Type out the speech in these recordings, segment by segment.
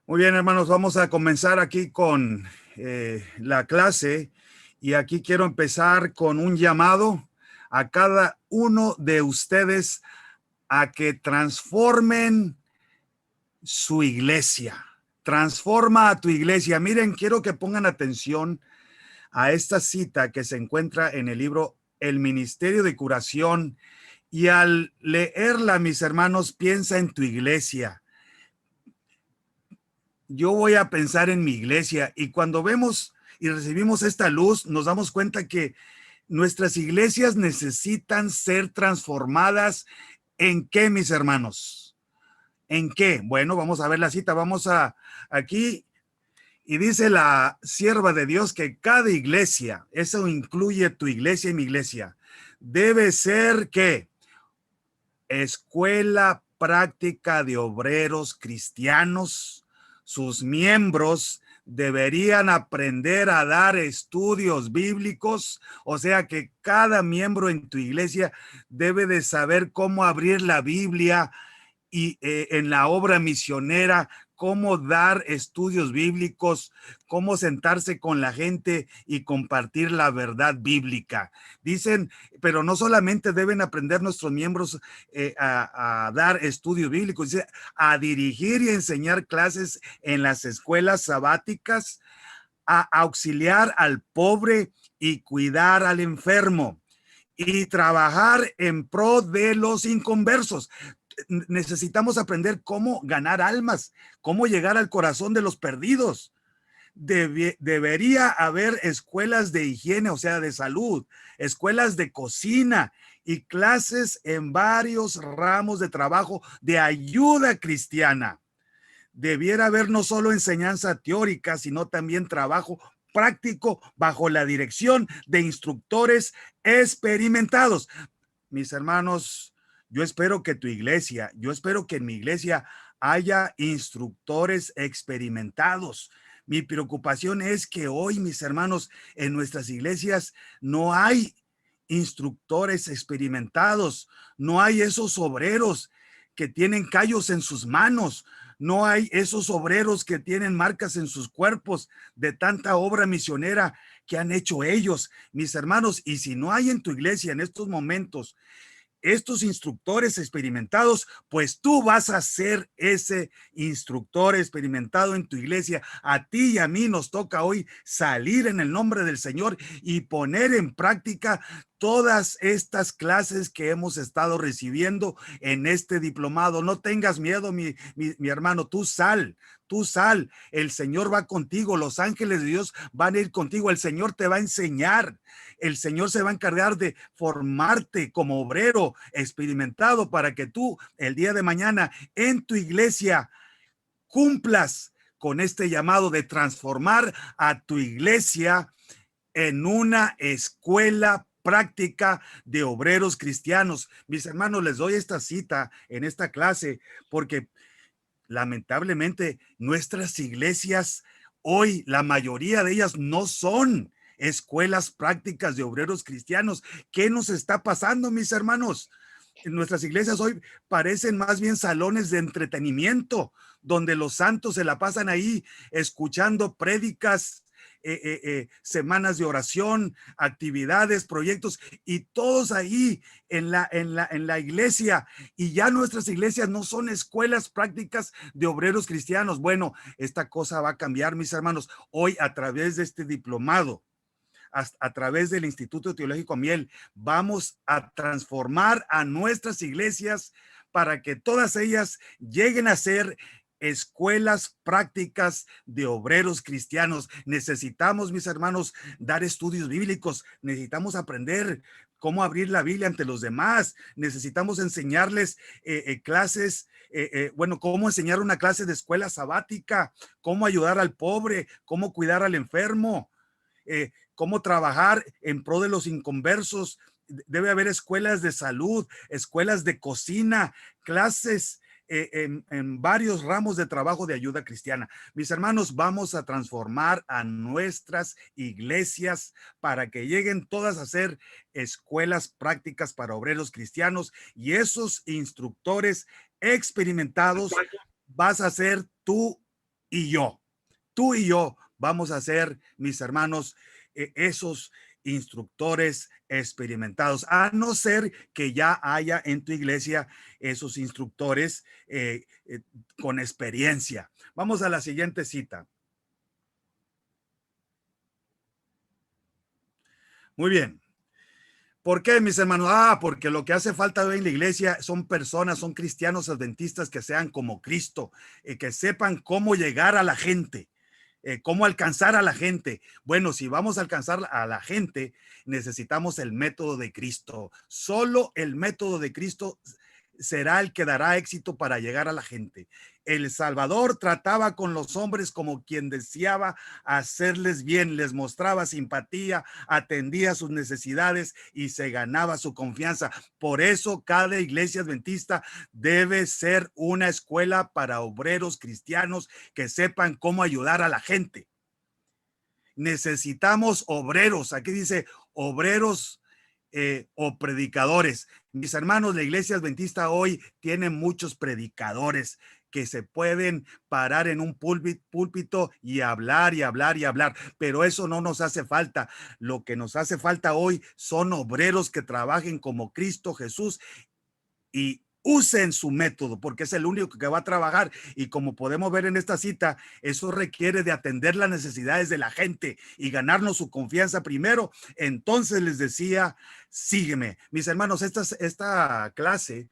Muy bien, hermanos, vamos a comenzar aquí con la clase y aquí quiero empezar con un llamado a cada uno de ustedes a que transformen su iglesia. Transforma a tu iglesia. Miren, quiero que pongan atención a esta cita que se encuentra en el libro El Ministerio de Curación y al leerla, mis hermanos, piensa en tu iglesia. Yo voy a pensar en mi iglesia y cuando vemos y recibimos esta luz, nos damos cuenta que nuestras iglesias necesitan ser transformadas. ¿En qué, mis hermanos? ¿En qué? Bueno, vamos a ver la cita. Vamos a aquí y dice la sierva de Dios que cada iglesia, eso incluye tu iglesia y mi iglesia, debe ser ¿qué? Escuela práctica de obreros cristianos. Sus miembros deberían aprender a dar estudios bíblicos, o sea que cada miembro en tu iglesia debe de saber cómo abrir la Biblia y en la obra misionera, cómo dar estudios bíblicos, cómo sentarse con la gente y compartir la verdad bíblica. Dicen, pero no solamente deben aprender nuestros miembros a dar estudios bíblicos, dice, a dirigir y enseñar clases en las escuelas sabáticas, a auxiliar al pobre y cuidar al enfermo y trabajar en pro de los inconversos. Necesitamos aprender cómo ganar almas, cómo llegar al corazón de los perdidos. Debería haber escuelas de higiene, o sea, de salud, escuelas de cocina y clases en varios ramos de trabajo de ayuda cristiana. Debiera haber no solo enseñanza teórica, sino también trabajo práctico bajo la dirección de instructores experimentados. Mis hermanos, yo espero que yo espero que en mi iglesia haya instructores experimentados. Mi preocupación es que hoy, mis hermanos, en nuestras iglesias no hay instructores experimentados, no hay esos obreros que tienen callos en sus manos, no hay esos obreros que tienen marcas en sus cuerpos de tanta obra misionera que han hecho ellos, mis hermanos. Y si no hay en tu iglesia en estos momentos estos instructores experimentados, pues tú vas a ser ese instructor experimentado en tu iglesia. A ti y a mí nos toca hoy salir en el nombre del Señor y poner en práctica todas estas clases que hemos estado recibiendo en este diplomado. No tengas miedo, mi hermano, tú sal. Tú sal, el Señor va contigo, los ángeles de Dios van a ir contigo, el Señor te va a enseñar, el Señor se va a encargar de formarte como obrero experimentado para que tú el día de mañana en tu iglesia cumplas con este llamado de transformar a tu iglesia en una escuela práctica de obreros cristianos. Mis hermanos, les doy esta cita en esta clase porque lamentablemente nuestras iglesias hoy, la mayoría de ellas no son escuelas prácticas de obreros cristianos. ¿Qué nos está pasando, mis hermanos? En nuestras iglesias hoy parecen más bien salones de entretenimiento, donde los santos se la pasan ahí escuchando prédicas, semanas de oración, actividades, proyectos, y todos ahí en la iglesia. Y ya nuestras iglesias no son escuelas prácticas de obreros cristianos. Bueno, esta cosa va a cambiar, mis hermanos, hoy a través de este diplomado. A través del Instituto Teológico Miel, vamos a transformar a nuestras iglesias para que todas ellas lleguen a ser escuelas prácticas de obreros cristianos. Necesitamos, mis hermanos, dar estudios bíblicos, necesitamos aprender cómo abrir la Biblia ante los demás, necesitamos enseñarles clases, bueno, cómo enseñar una clase de escuela sabática, cómo ayudar al pobre, cómo cuidar al enfermo, cómo trabajar en pro de los inconversos. Debe haber escuelas de salud, escuelas de cocina, clases en varios ramos de trabajo de ayuda cristiana. Mis hermanos, vamos a transformar a nuestras iglesias para que lleguen todas a ser escuelas prácticas para obreros cristianos, y esos instructores experimentados vas a ser tú y yo. Tú y yo vamos a ser, mis hermanos, esos instructores experimentados, a no ser que ya haya en tu iglesia esos instructores con experiencia. Vamos a la siguiente cita. Muy bien. ¿Por qué, mis hermanos? Porque lo que hace falta hoy en la iglesia son personas, son cristianos adventistas que sean como Cristo, que sepan cómo llegar a la gente. ¿Cómo alcanzar a la gente? Bueno, si vamos a alcanzar a la gente, necesitamos el método de Cristo. Solo el método de Cristo será el que dará éxito para llegar a la gente. El Salvador trataba con los hombres como quien deseaba hacerles bien, les mostraba simpatía, atendía sus necesidades y se ganaba su confianza. Por eso cada iglesia adventista debe ser una escuela para obreros cristianos que sepan cómo ayudar a la gente. Necesitamos obreros. Aquí dice obreros o predicadores. Mis hermanos, la iglesia adventista hoy tiene muchos predicadores que se pueden parar en un púlpito y hablar y hablar y hablar, pero eso no nos hace falta. Lo que nos hace falta hoy son obreros que trabajen como Cristo Jesús y usen su método, porque es el único que va a trabajar. Y como podemos ver en esta cita, eso requiere de atender las necesidades de la gente y ganarnos su confianza primero. Entonces les decía, sígueme. Mis hermanos, esta clase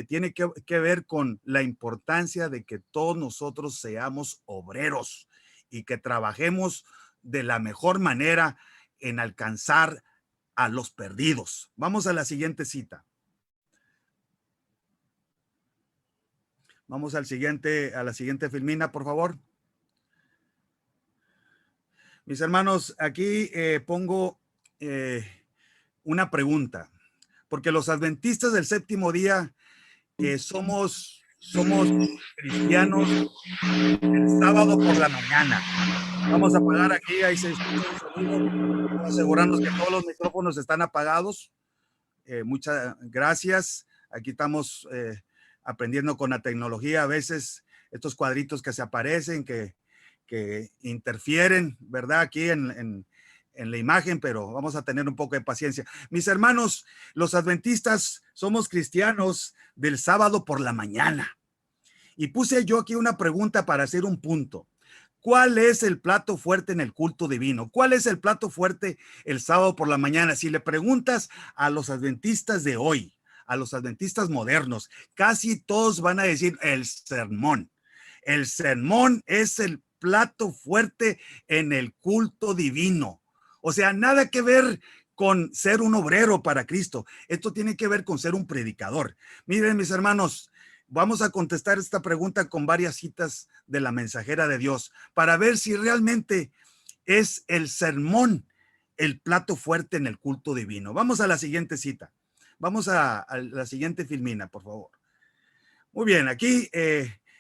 tiene que ver con la importancia de que todos nosotros seamos obreros y que trabajemos de la mejor manera en alcanzar a los perdidos. Vamos a la siguiente cita. Vamos a la siguiente filmina, por favor. Mis hermanos, aquí pongo una pregunta, porque los adventistas del séptimo día somos cristianos el sábado por la mañana. Vamos a apagar aquí, ahí se escucha el sonido. Vamos a asegurarnos que todos los micrófonos están apagados. Muchas gracias. Aquí estamos aprendiendo con la tecnología. A veces estos cuadritos que se aparecen, que interfieren, ¿verdad? Aquí en la imagen, pero vamos a tener un poco de paciencia. Mis hermanos, los adventistas somos cristianos del sábado por la mañana. Y puse yo aquí una pregunta para hacer un punto. ¿Cuál es el plato fuerte en el culto divino? ¿Cuál es el plato fuerte el sábado por la mañana? Si le preguntas a los adventistas de hoy, a los adventistas modernos, casi todos van a decir el sermón. El sermón es el plato fuerte en el culto divino. O sea, nada que ver con ser un obrero para Cristo. Esto tiene que ver con ser un predicador. Miren, mis hermanos, vamos a contestar esta pregunta con varias citas de la mensajera de Dios para ver si realmente es el sermón el plato fuerte en el culto divino. Vamos a la siguiente cita. Vamos a la siguiente filmina, por favor. Muy bien, aquí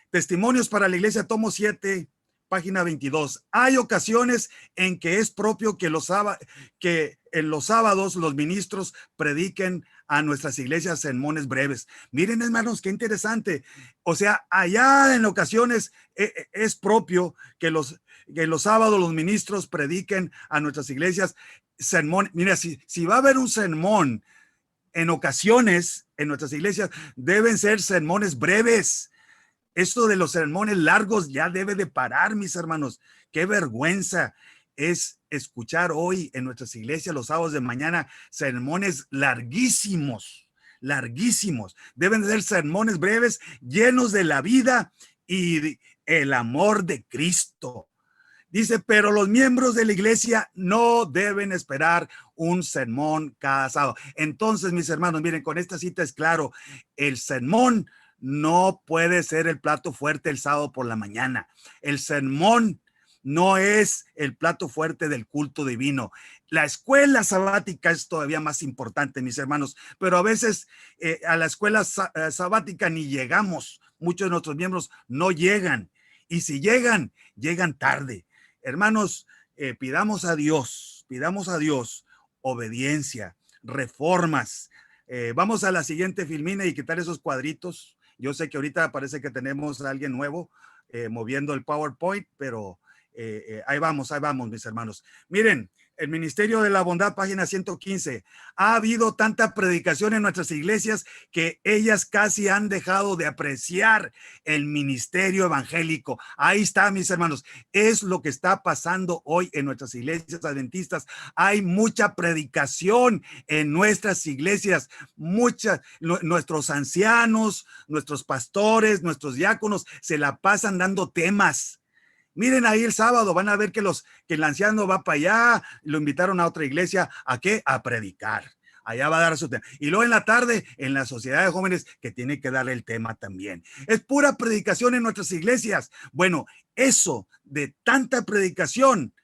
Testimonios para la Iglesia, tomo 7, página 22. Hay ocasiones en que es propio que en los sábados los ministros prediquen a nuestras iglesias sermones breves. Miren, hermanos, qué interesante. O sea, allá en ocasiones es propio que en los sábados los ministros prediquen a nuestras iglesias sermón. Mira, si va a haber un sermón en ocasiones en nuestras iglesias, deben ser sermones breves. Esto de los sermones largos ya debe de parar, mis hermanos. Qué vergüenza es escuchar hoy en nuestras iglesias los sábados de mañana sermones larguísimos, larguísimos. Deben de ser sermones breves, llenos de la vida y el amor de Cristo. Dice, pero los miembros de la iglesia no deben esperar un sermón cada sábado. Entonces, mis hermanos, miren, con esta cita es claro, el sermón no puede ser el plato fuerte el sábado por la mañana. El sermón no es el plato fuerte del culto divino. La escuela sabática es todavía más importante, mis hermanos, pero a veces a la escuela sabática ni llegamos. Muchos de nuestros miembros no llegan. Y si llegan, llegan tarde. Hermanos, pidamos a Dios obediencia, reformas. Vamos a la siguiente filmina y quitar esos cuadritos. Yo sé que ahorita parece que tenemos a alguien nuevo. moviendo el PowerPoint, pero ahí vamos, mis hermanos. Miren, el Ministerio de la Bondad, página 115. Ha habido tanta predicación en nuestras iglesias que ellas casi han dejado de apreciar el ministerio evangélico. Ahí está, mis hermanos. Es lo que está pasando hoy en nuestras iglesias adventistas. Hay mucha predicación en nuestras iglesias. Nuestros ancianos, nuestros pastores, nuestros diáconos se la pasan dando temas. Miren ahí el sábado, van a ver que el anciano va para allá, lo invitaron a otra iglesia, ¿a qué? A predicar. Allá va a dar su tema. Y luego en la tarde, en la sociedad de jóvenes, que tiene que darle el tema también. Es pura predicación en nuestras iglesias. Bueno, eso de tanta predicación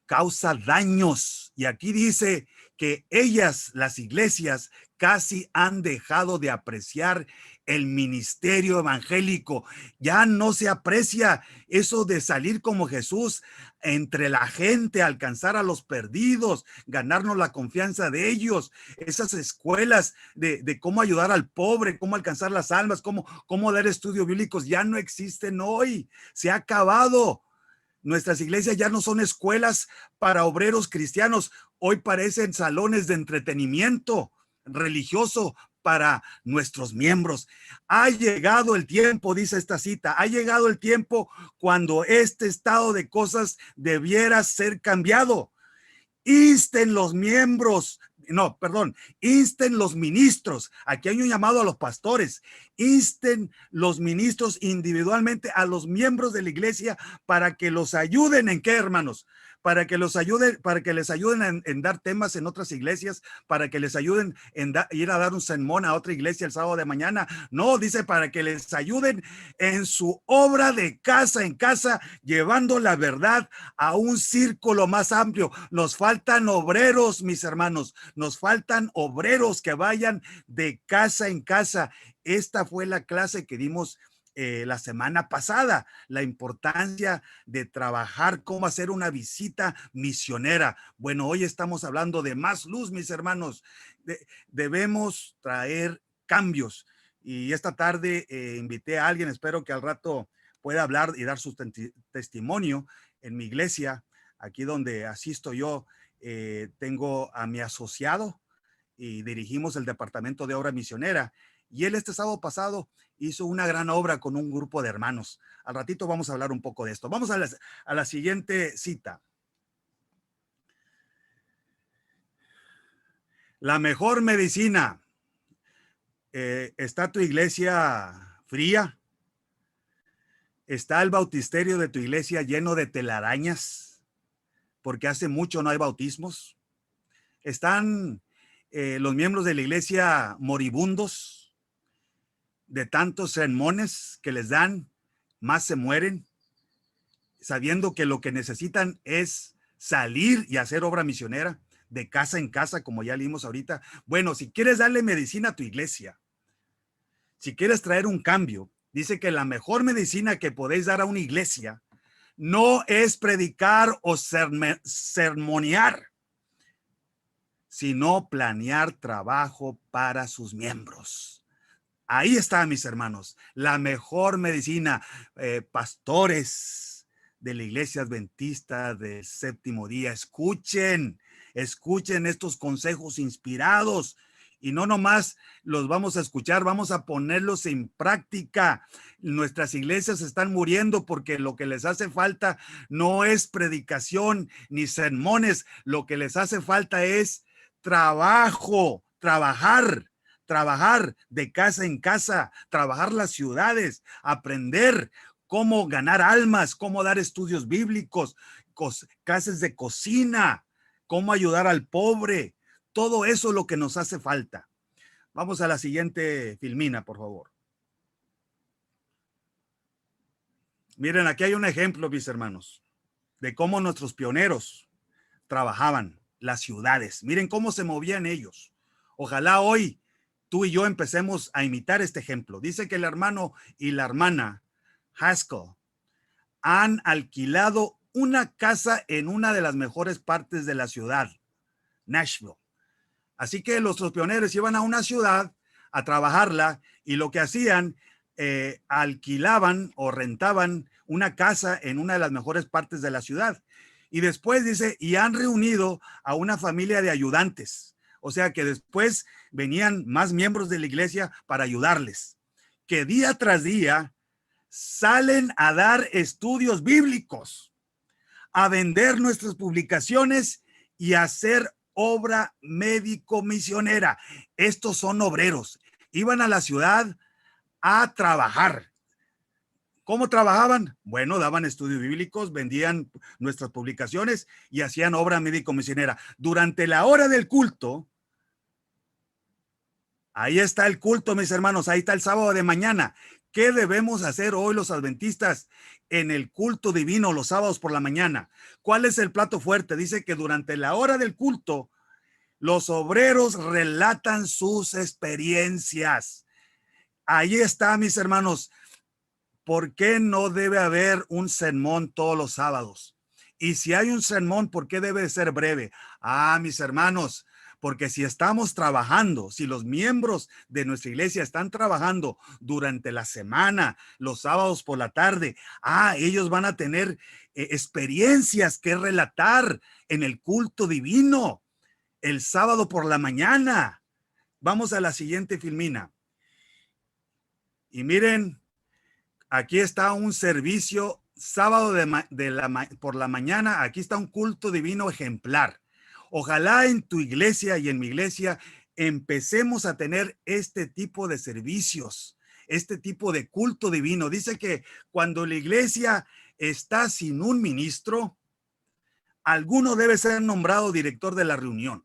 causa daños. Y aquí dice que ellas, las iglesias, casi han dejado de apreciar el ministerio evangélico. Ya no se aprecia eso de salir como Jesús entre la gente, alcanzar a los perdidos, ganarnos la confianza de ellos. Esas escuelas de cómo ayudar al pobre, cómo alcanzar las almas, cómo dar estudios bíblicos, ya no existen hoy. Se ha acabado. Nuestras iglesias ya no son escuelas para obreros cristianos. Hoy parecen salones de entretenimiento religioso para nuestros miembros. Ha llegado el tiempo, dice esta cita, ha llegado el tiempo cuando este estado de cosas debiera ser cambiado. Insten los miembros, insten los ministros. Aquí hay un llamado a los pastores. Insten los ministros individualmente a los miembros de la iglesia para que los ayuden. ¿En qué, hermanos? Para que les ayuden en dar temas en otras iglesias, para que les ayuden en ir a dar un sermón a otra iglesia el sábado de mañana. No, dice para que les ayuden en su obra de casa en casa, llevando la verdad a un círculo más amplio. Nos faltan obreros, mis hermanos, nos faltan obreros que vayan de casa en casa. Esta fue la clase que dimos la semana pasada, la importancia de trabajar, cómo hacer una visita misionera. Bueno, hoy estamos hablando de más luz, mis hermanos. Debemos traer cambios. Y esta tarde invité a alguien, espero que al rato pueda hablar y dar su testimonio en mi iglesia, aquí donde asisto yo. Tengo a mi asociado y dirigimos el departamento de obra misionera. Y él este sábado pasado hizo una gran obra con un grupo de hermanos. Al ratito vamos a hablar un poco de esto. Vamos a la siguiente cita. La mejor medicina. ¿Está tu iglesia fría? ¿Está el bautisterio de tu iglesia lleno de telarañas? Porque hace mucho no hay bautismos. ¿Están los miembros de la iglesia moribundos? De tantos sermones que les dan, más se mueren, sabiendo que lo que necesitan es salir y hacer obra misionera de casa en casa, como ya leímos ahorita. Bueno, si quieres darle medicina a tu iglesia, si quieres traer un cambio, dice que la mejor medicina que podéis dar a una iglesia no es predicar o sermonear, sino planear trabajo para sus miembros. Ahí está, mis hermanos, la mejor medicina. Pastores de la iglesia adventista del séptimo día, escuchen estos consejos inspirados y no nomás los vamos a escuchar, vamos a ponerlos en práctica. Nuestras iglesias están muriendo porque lo que les hace falta no es predicación ni sermones, lo que les hace falta es trabajo, trabajar de casa en casa, trabajar las ciudades, aprender cómo ganar almas, cómo dar estudios bíblicos, clases de cocina, cómo ayudar al pobre. Todo eso es lo que nos hace falta. Vamos a la siguiente filmina, por favor. Miren, aquí hay un ejemplo, mis hermanos, de cómo nuestros pioneros trabajaban las ciudades. Miren cómo se movían ellos. Ojalá hoy tú y yo empecemos a imitar este ejemplo. Dice que el hermano y la hermana Haskell han alquilado una casa en una de las mejores partes de la ciudad, Nashville. Así que los pioneros iban a una ciudad a trabajarla y lo que hacían, alquilaban o rentaban una casa en una de las mejores partes de la ciudad. Y después dice, y han reunido a una familia de ayudantes. O sea que después venían más miembros de la iglesia para ayudarles, que día tras día salen a dar estudios bíblicos, a vender nuestras publicaciones y a hacer obra médico misionera. Estos son obreros. Iban a la ciudad a trabajar. ¿Cómo trabajaban? Bueno, daban estudios bíblicos, vendían nuestras publicaciones y hacían obra médico misionera. Durante la hora del culto, ahí está el culto, mis hermanos, ahí está el sábado de mañana. ¿Qué debemos hacer hoy los adventistas en el culto divino los sábados por la mañana? ¿Cuál es el plato fuerte? Dice que durante la hora del culto, los obreros relatan sus experiencias. Ahí está, mis hermanos. ¿Por qué no debe haber un sermón todos los sábados? Y si hay un sermón, ¿por qué debe ser breve? Mis hermanos, porque si estamos trabajando, si los miembros de nuestra iglesia están trabajando durante la semana, los sábados por la tarde, ellos van a tener experiencias que relatar en el culto divino el sábado por la mañana. Vamos a la siguiente filmina. Y miren, aquí está un servicio sábado por la mañana. Aquí está un culto divino ejemplar. Ojalá en tu iglesia y en mi iglesia empecemos a tener este tipo de servicios, este tipo de culto divino. Dice que cuando la iglesia está sin un ministro, alguno debe ser nombrado director de la reunión.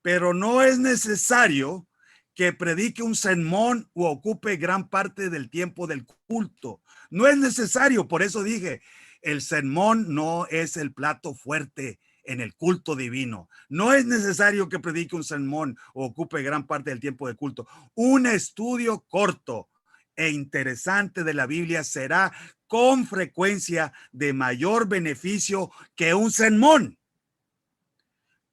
Pero no es necesario que predique un sermón o ocupe gran parte del tiempo del culto. No es necesario, por eso dije, el sermón no es el plato fuerte en el culto divino. No es necesario que predique un sermón o ocupe gran parte del tiempo del culto. Un estudio corto e interesante de la Biblia será con frecuencia de mayor beneficio que un sermón.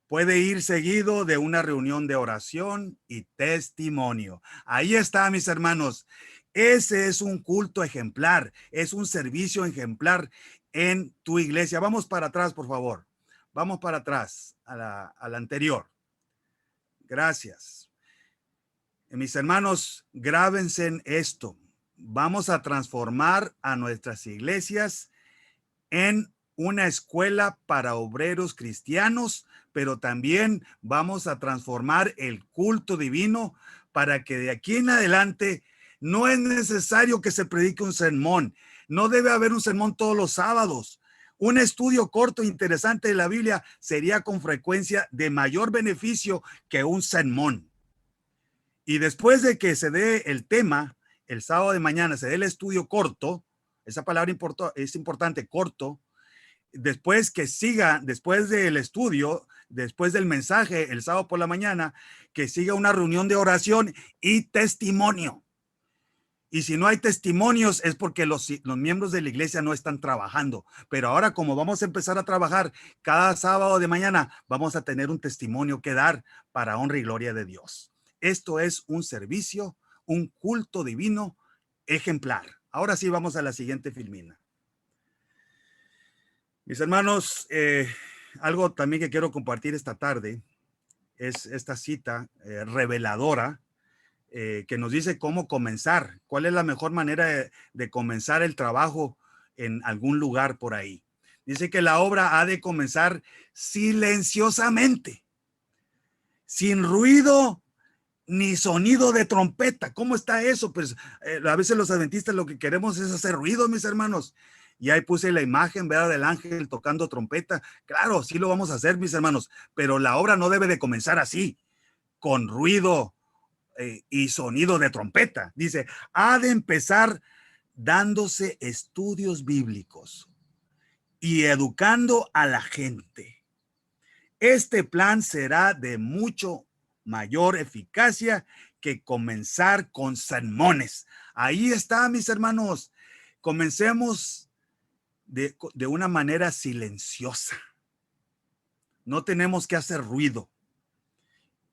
Puede ir seguido de una reunión de oración y testimonio. Ahí está, mis hermanos. Ese es un culto ejemplar, es un servicio ejemplar en tu iglesia. Vamos para atrás, por favor. Vamos para atrás, a la anterior. Gracias. Mis hermanos, grábense en esto. Vamos a transformar a nuestras iglesias en una escuela para obreros cristianos, pero también vamos a transformar el culto divino para que de aquí en adelante no es necesario que se predique un sermón. No debe haber un sermón todos los sábados. Un estudio corto e interesante de la Biblia sería con frecuencia de mayor beneficio que un sermón. Y después de que se dé el tema, el sábado de mañana se dé el estudio corto, esa palabra es importante, corto. Después que siga, después del estudio, después del mensaje el sábado por la mañana, que siga una reunión de oración y testimonio. Y si no hay testimonios es porque los miembros de la iglesia no están trabajando. Pero ahora, como vamos a empezar a trabajar cada sábado de mañana, vamos a tener un testimonio que dar para honra y gloria de Dios. Esto es un servicio, un culto divino ejemplar. Ahora sí, vamos a la siguiente filmina. Mis hermanos, algo también que quiero compartir esta tarde es esta cita reveladora que nos dice cómo comenzar, cuál es la mejor manera de comenzar el trabajo en algún lugar por ahí. Dice que la obra ha de comenzar silenciosamente, sin ruido ni sonido de trompeta. ¿Cómo está eso? Pues a veces los adventistas lo que queremos es hacer ruido, mis hermanos. Y ahí puse la imagen, ¿verdad?, del ángel tocando trompeta. Claro, sí lo vamos a hacer, mis hermanos, pero la obra no debe de comenzar así, con ruido y sonido de trompeta. Dice, ha de empezar dándose estudios bíblicos y educando a la gente. Este plan será de mucho mayor eficacia que comenzar con sermones. Ahí está, mis hermanos. Comencemos de una manera silenciosa. No tenemos que hacer ruido.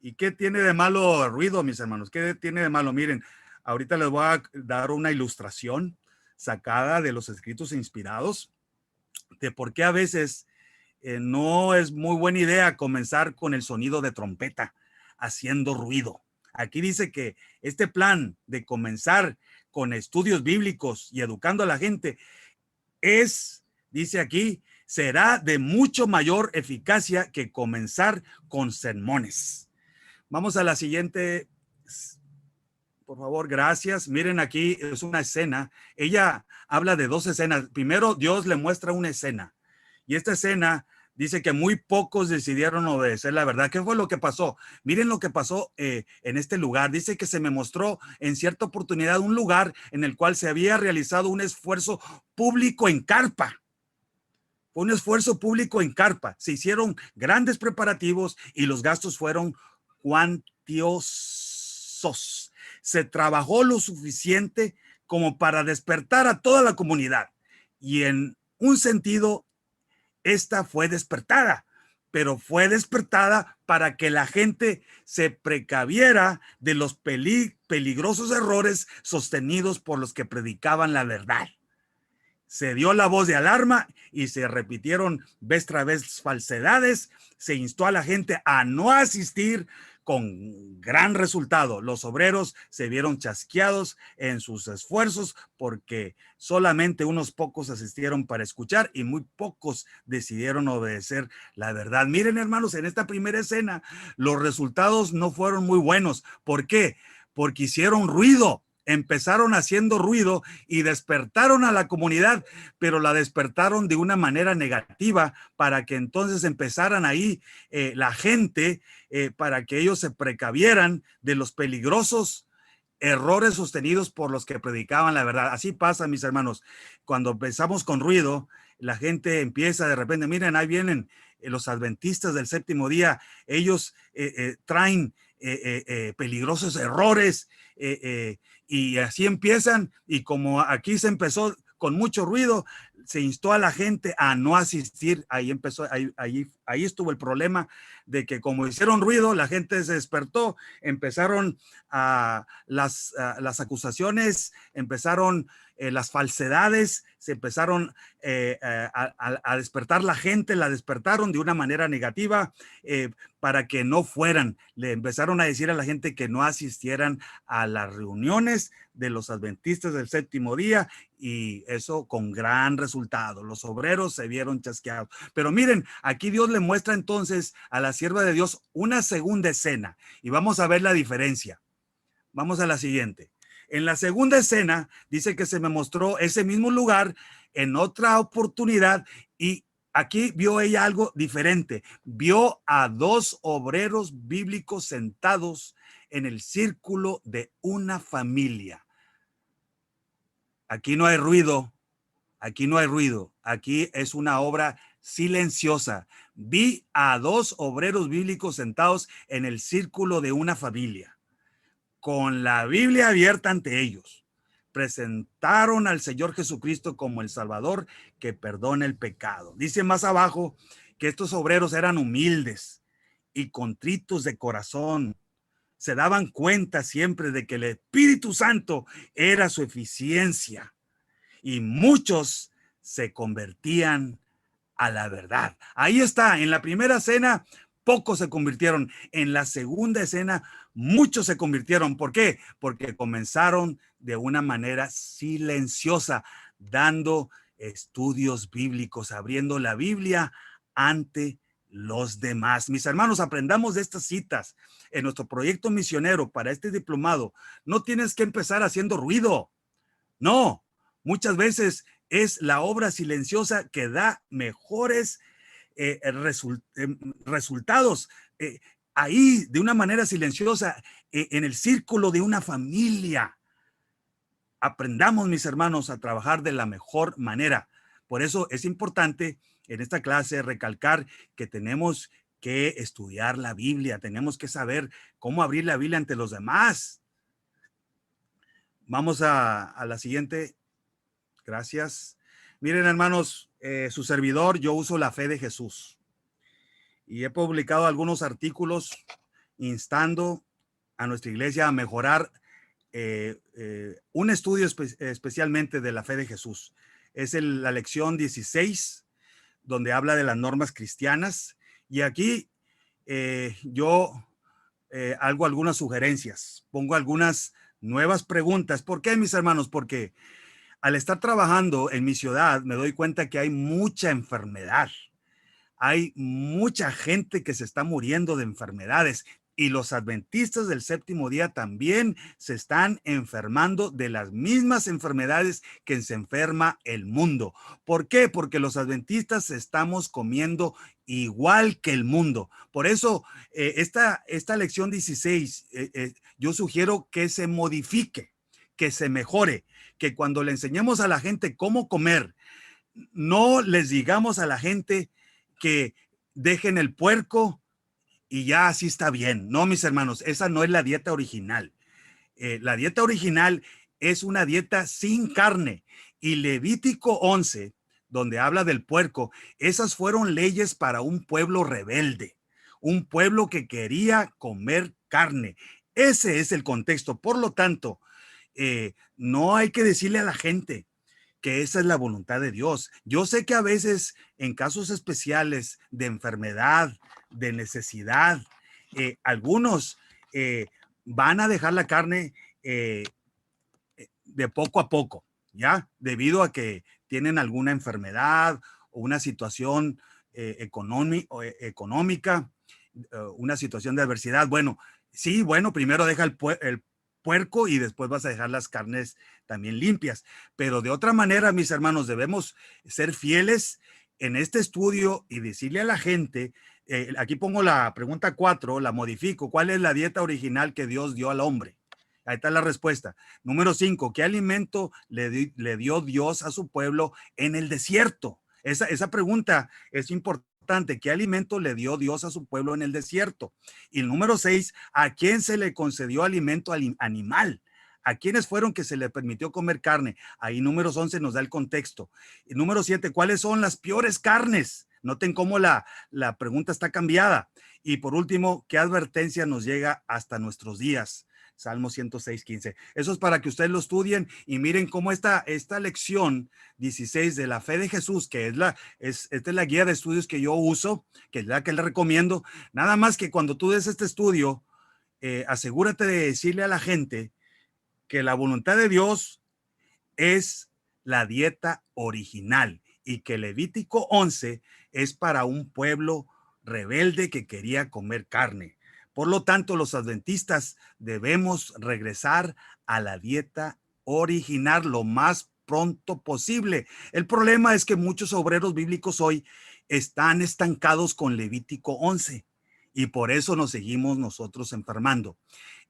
¿Y qué tiene de malo ruido, mis hermanos? ¿Qué tiene de malo? Miren, ahorita les voy a dar una ilustración sacada de los escritos inspirados de por qué a veces no es muy buena idea comenzar con el sonido de trompeta haciendo ruido. Aquí dice que este plan de comenzar con estudios bíblicos y educando a la gente dice aquí, será de mucho mayor eficacia que comenzar con sermones. Vamos a la siguiente, por favor, gracias. Miren, aquí es una escena. Ella habla de dos escenas. Primero, Dios le muestra una escena. Y esta escena dice que muy pocos decidieron obedecer la verdad. ¿Qué fue lo que pasó? Miren lo que pasó en este lugar. Dice que se me mostró en cierta oportunidad un lugar en el cual se había realizado un esfuerzo público en carpa. Fue un esfuerzo público en carpa. Se hicieron grandes preparativos y los gastos fueron cuantiosos. Se trabajó lo suficiente como para despertar a toda la comunidad. Y en un sentido, esta fue despertada, pero fue despertada para que la gente se precaviera de los peligrosos errores sostenidos por los que predicaban la verdad. Se dio la voz de alarma y se repitieron vez tras vez falsedades. Se instó a la gente a no asistir con gran resultado. Los obreros se vieron chasqueados en sus esfuerzos porque solamente unos pocos asistieron para escuchar y muy pocos decidieron obedecer la verdad. Miren, hermanos, en esta primera escena los resultados no fueron muy buenos. ¿Por qué? Porque hicieron ruido. Empezaron haciendo ruido y despertaron a la comunidad, pero la despertaron de una manera negativa para que entonces empezaran ahí la gente, para que ellos se precavieran de los peligrosos errores sostenidos por los que predicaban la verdad. Así pasa, mis hermanos. Cuando empezamos con ruido, la gente empieza de repente, miren, ahí vienen los adventistas del séptimo día, ellos traen peligrosos errores, y así empiezan, y como aquí se empezó con mucho ruido, se instó a la gente a no asistir. Ahí empezó, ahí estuvo el problema de que como hicieron ruido, la gente se despertó, empezaron las acusaciones, empezaron las falsedades, se empezaron a despertar la gente, la despertaron de una manera negativa para que no fueran. Le empezaron a decir a la gente que no asistieran a las reuniones de los adventistas del séptimo día, y eso con gran resultado. Los obreros se vieron chasqueados. Pero miren, aquí Dios le muestra entonces a la sierva de Dios una segunda escena y vamos a ver la diferencia. Vamos a la siguiente. En la segunda escena dice que se me mostró ese mismo lugar en otra oportunidad y aquí vio ella algo diferente. Vio a dos obreros bíblicos sentados en el círculo de una familia. Aquí no hay ruido, aquí no hay ruido, aquí es una obra silenciosa. Vi a dos obreros bíblicos sentados en el círculo de una familia, con la Biblia abierta ante ellos. Presentaron al Señor Jesucristo como el Salvador que perdona el pecado. Dice más abajo que estos obreros eran humildes y contritos de corazón. Se daban cuenta siempre de que el Espíritu Santo era su eficiencia y muchos se convertían a la verdad. Ahí está, en la primera escena pocos se convirtieron, en la segunda escena muchos se convirtieron. ¿Por qué? Porque comenzaron de una manera silenciosa, dando estudios bíblicos, abriendo la Biblia ante los demás. Mis hermanos, aprendamos de estas citas. En nuestro proyecto misionero para este diplomado, no tienes que empezar haciendo ruido. No, muchas veces es la obra silenciosa que da mejores resultados. Ahí, de una manera silenciosa, en el círculo de una familia. Aprendamos, mis hermanos, a trabajar de la mejor manera. Por eso es importante en esta clase recalcar que tenemos que estudiar la Biblia, tenemos que saber cómo abrir la Biblia ante los demás. Vamos a la siguiente. Gracias. Miren, hermanos, su servidor, yo uso la fe de Jesús y he publicado algunos artículos instando a nuestra iglesia a mejorar un estudio especialmente de la fe de Jesús. Es la lección 16, donde habla de las normas cristianas. Y aquí yo hago algunas sugerencias, pongo algunas nuevas preguntas. ¿Por qué, mis hermanos? Porque al estar trabajando en mi ciudad me doy cuenta que hay mucha enfermedad. Hay mucha gente que se está muriendo de enfermedades y los adventistas del séptimo día también se están enfermando de las mismas enfermedades que se enferma el mundo. ¿Por qué? Porque los adventistas estamos comiendo igual que el mundo. Por eso esta lección 16, yo sugiero que se modifique, que se mejore, que cuando le enseñemos a la gente cómo comer, no les digamos a la gente que dejen el puerco y ya así está bien. No, mis hermanos, esa no es la dieta original. La dieta original es una dieta sin carne. Y Levítico 11, donde habla del puerco, esas fueron leyes para un pueblo rebelde, un pueblo que quería comer carne. Ese es el contexto. Por lo tanto, no hay que decirle a la gente que esa es la voluntad de Dios. Yo sé que a veces en casos especiales de enfermedad, de necesidad, algunos van a dejar la carne de poco a poco, ¿ya? Debido a que tienen alguna enfermedad o una situación económica, una situación de adversidad. Bueno, sí, bueno, primero deja el puerco y después vas a dejar las carnes también limpias. Pero de otra manera, mis hermanos, debemos ser fieles en este estudio y decirle a la gente, aquí pongo la pregunta 4, la modifico, ¿cuál es la dieta original que Dios dio al hombre? Ahí está la respuesta. Número 5, ¿qué alimento le dio Dios a su pueblo en el desierto? Esa pregunta es importante. ¿Qué alimento le dio Dios a su pueblo en el desierto? Y el número 6, ¿a quién se le concedió alimento animal? ¿A quiénes fueron que se le permitió comer carne? Ahí números 11 nos da el contexto. Y número 7, ¿cuáles son las peores carnes? Noten cómo la pregunta está cambiada. Y por último, ¿qué advertencia nos llega hasta nuestros días? Salmo 106:15. Eso es para que ustedes lo estudien y miren cómo esta lección 16 de la fe de Jesús, que esta es la guía de estudios que yo uso, que es la que le recomiendo. Nada más que cuando tú des este estudio, asegúrate de decirle a la gente que la voluntad de Dios es la dieta original y que Levítico 11 es para un pueblo rebelde que quería comer carne. Por lo tanto, los adventistas debemos regresar a la dieta original lo más pronto posible. El problema es que muchos obreros bíblicos hoy están estancados con Levítico 11 y por eso nos seguimos nosotros enfermando.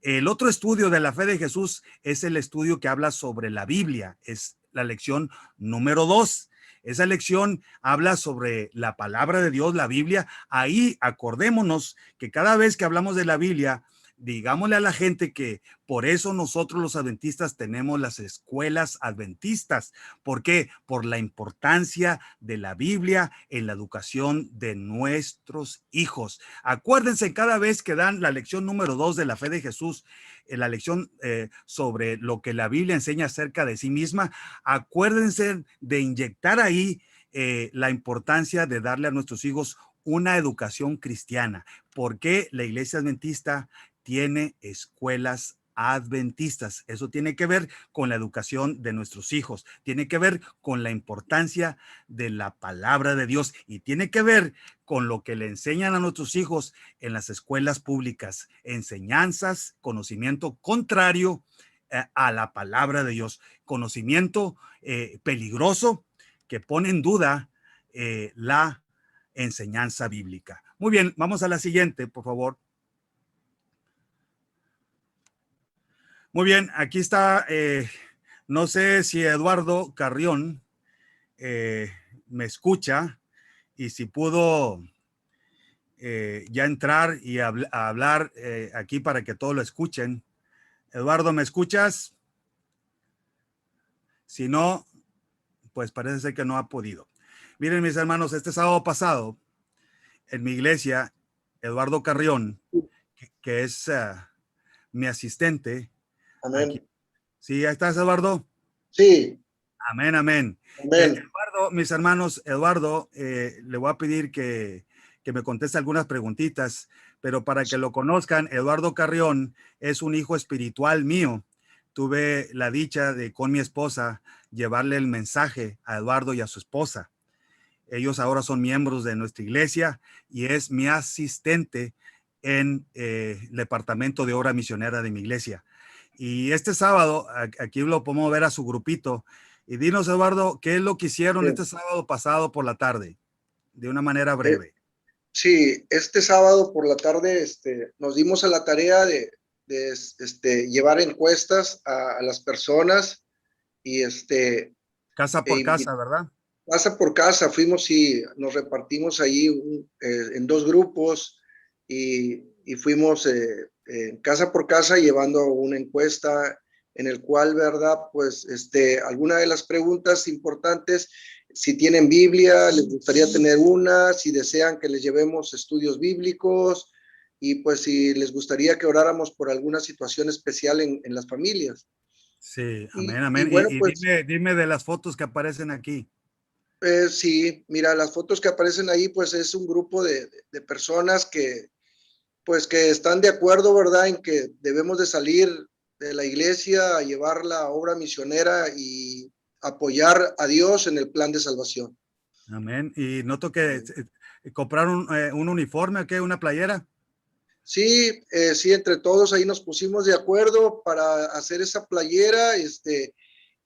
El otro estudio de la fe de Jesús es el estudio que habla sobre la Biblia. Es la lección número 2. Esa lección habla sobre la palabra de Dios, la Biblia. Ahí acordémonos que cada vez que hablamos de la Biblia, digámosle a la gente que por eso nosotros los adventistas tenemos las escuelas adventistas. ¿Por qué? Por la importancia de la Biblia en la educación de nuestros hijos. Acuérdense cada vez que dan la lección número 2 de la fe de Jesús, la lección sobre lo que la Biblia enseña acerca de sí misma, acuérdense de inyectar ahí la importancia de darle a nuestros hijos una educación cristiana. ¿Por qué la iglesia adventista tiene escuelas adventistas? Eso tiene que ver con la educación de nuestros hijos, tiene que ver con la importancia de la palabra de Dios y tiene que ver con lo que le enseñan a nuestros hijos en las escuelas públicas, enseñanzas, conocimiento contrario a la palabra de Dios, conocimiento peligroso que pone en duda la enseñanza bíblica. Muy bien, vamos a la siguiente, por favor. Muy bien, aquí está, no sé si Eduardo Carrión me escucha y si pudo ya entrar y hablar aquí para que todos lo escuchen. Eduardo, ¿me escuchas? Si no, pues parece ser que no ha podido. Miren, mis hermanos, este sábado pasado en mi iglesia, Eduardo Carrión, que es mi asistente, Amén. Sí, ahí estás, Eduardo. Sí, Amén, amén. amén. Eduardo, mis hermanos, Eduardo, le voy a pedir que me conteste algunas preguntitas, pero para que lo conozcan, Eduardo Carrión es un hijo espiritual mío. Tuve la dicha de con mi esposa llevarle el mensaje a Eduardo y a su esposa. Ellos ahora son miembros de nuestra iglesia y es mi asistente en el departamento de obra misionera de mi iglesia. Y este sábado, aquí lo podemos ver a su grupito. Y dinos, Eduardo, ¿qué es lo que hicieron Sí, este sábado pasado por la tarde? De una manera Eh, breve. sí, este sábado por la tarde nos dimos a la tarea de llevar encuestas a las personas y Casa por casa, ¿verdad? casa por casa fuimos y nos repartimos ahí en dos grupos y fuimos casa por casa llevando una encuesta en el cual, ¿verdad? Pues alguna de las preguntas importantes, si tienen Biblia, les gustaría tener una, si desean que les llevemos estudios bíblicos y pues si les gustaría que oráramos por alguna situación especial en las familias. Sí, amén, Y amén. bueno, Y pues dime de las fotos que aparecen aquí. sí, mira, las fotos que aparecen ahí, pues es un grupo de personas pues que están de acuerdo, ¿verdad?, en que debemos de salir de la iglesia a llevar la obra misionera y apoyar a Dios en el plan de salvación. Amén. Y noto que compraron un uniforme, ¿qué? Una playera. Sí, sí, entre todos ahí nos pusimos de acuerdo para hacer esa playera,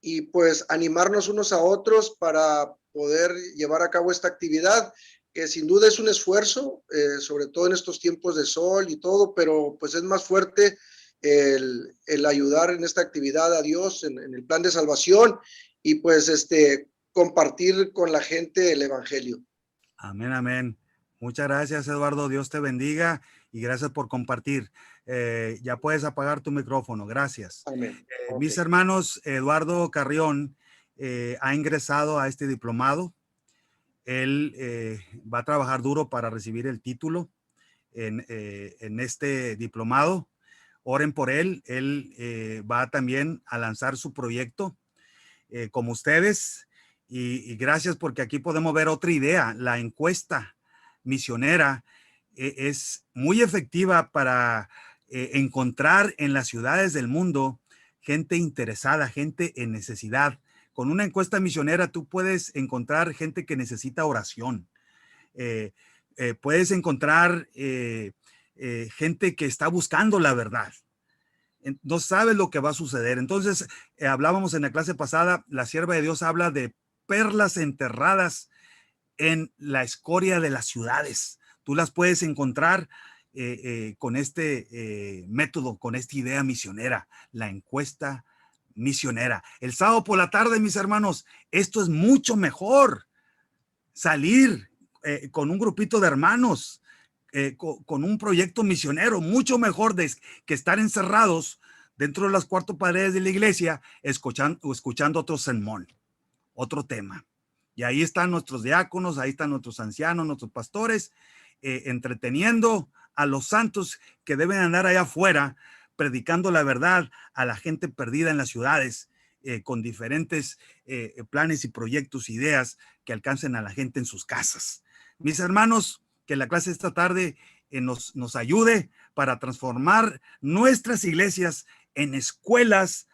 y pues animarnos unos a otros para poder llevar a cabo esta actividad, que sin duda es un esfuerzo, sobre todo en estos tiempos de sol y todo, pero pues es más fuerte el ayudar en esta actividad a Dios en el plan de salvación y pues compartir con la gente el evangelio. Amén, amén. Muchas gracias, Eduardo. Dios te bendiga y gracias por compartir. Ya puedes apagar tu micrófono. Gracias. Amén. Ok. Mis hermanos, Eduardo Carrión ha ingresado a este diplomado. Él va a trabajar duro para recibir el título en este diplomado. Oren por él. Él va también a lanzar su proyecto como ustedes. Y gracias porque aquí podemos ver otra idea. La encuesta misionera es muy efectiva para encontrar en las ciudades del mundo gente interesada, gente en necesidad. Con una encuesta misionera tú puedes encontrar gente que necesita oración. Eh, puedes encontrar gente que está buscando la verdad. No sabes lo que va a suceder. Entonces, hablábamos en la clase pasada, la sierva de Dios habla de perlas enterradas en la escoria de las ciudades. Tú las puedes encontrar con este método, con esta idea misionera, la encuesta misionera. El sábado por la tarde, mis hermanos, esto es mucho mejor. Salir con un grupito de hermanos, con un proyecto misionero, mucho mejor que estar encerrados dentro de las cuatro paredes de la iglesia, escuchando otro sermón, otro tema. Y ahí están nuestros diáconos, ahí están nuestros ancianos, nuestros pastores, entreteniendo a los santos que deben andar allá afuera, predicando la verdad a la gente perdida en las ciudades, con diferentes planes y proyectos, ideas que alcancen a la gente en sus casas. Mis hermanos, que la clase esta tarde nos ayude para transformar nuestras iglesias en escuelas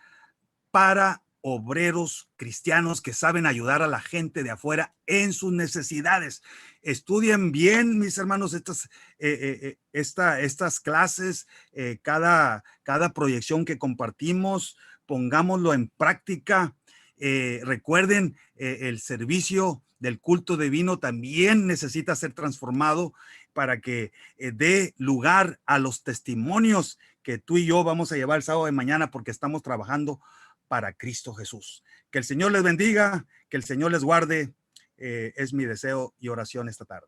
para obreros cristianos que saben ayudar a la gente de afuera en sus necesidades. Estudien bien, mis hermanos, estas clases, cada proyección que compartimos, pongámoslo en práctica. Recuerden, el servicio del culto divino también necesita ser transformado para que dé lugar a los testimonios que tú y yo vamos a llevar el sábado de mañana, porque estamos trabajando para Cristo Jesús. Que el Señor les bendiga, que el Señor les guarde, es mi deseo y oración esta tarde.